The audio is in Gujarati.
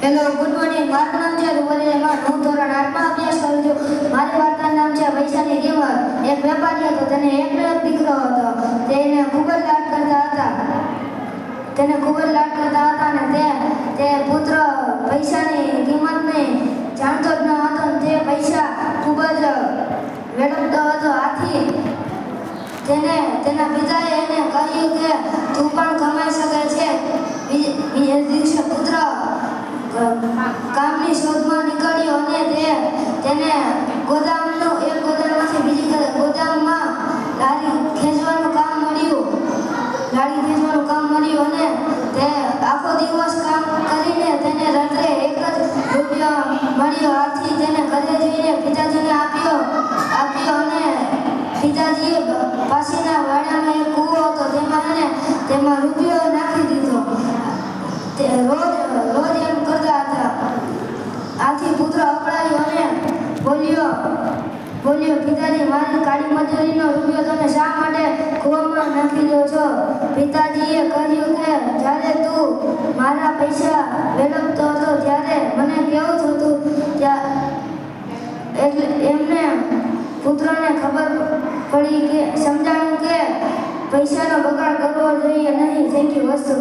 Hello, good morning. મારું નામ છે રૂપરેમાં. હું ધોરણ 8માં અભ્યાસ કરું છું. મારી વાર્તાનું નામ છે પૈસાની કિંમત. એક વેપારી હતો, તેને એકનો એક દીકરો હતો. તેને ખૂબ જ લાડ કરતા હતા અને તે પુત્ર પૈસાની કિંમતને જાણતો જ ન હતો. તે પૈસા ખૂબ જ વેડફતો હતો. આથી તેના પિતાએ એને કહ્યું કે તું પણ કમાઈ શકે છે. બીજે દિવસે પુત્ર કામની શોધમાં નીકળ્યો અને તેને ગોદામમાંથી બીજી ગોદામમાં લારી ખેંચવાનું કામ મળ્યું અને તે આખો દિવસ કામ કરીને તેને રાત્રે 1 જ રૂપિયો મળ્યો. આથી તેને ઘરે જઈને પિતાજીને આપ્યો અને પિતાજીએ પાસેના વાડામાં એક કૂવો હતો, તેમાં રૂપિયો નાખી દીધો. તે રોજ એમ કરતા હતા. આથી પુત્ર અકળાયો અને બોલ્યો, પિતાજી, મારી કાળી મજૂરીનો રૂપિયો તમે શા માટે કૂવામાં નાખી દો છો? પિતાજીએ કહ્યું કે જ્યારે તું મારા પૈસા વેડફતો હતો ત્યારે મને કેવું થતું. એટલે એમને પુત્રને ખબર પડી કે સમજાણું કે પૈસાનો બગાડ કરવો જોઈએ નહીં. Thank you. વસ્તુ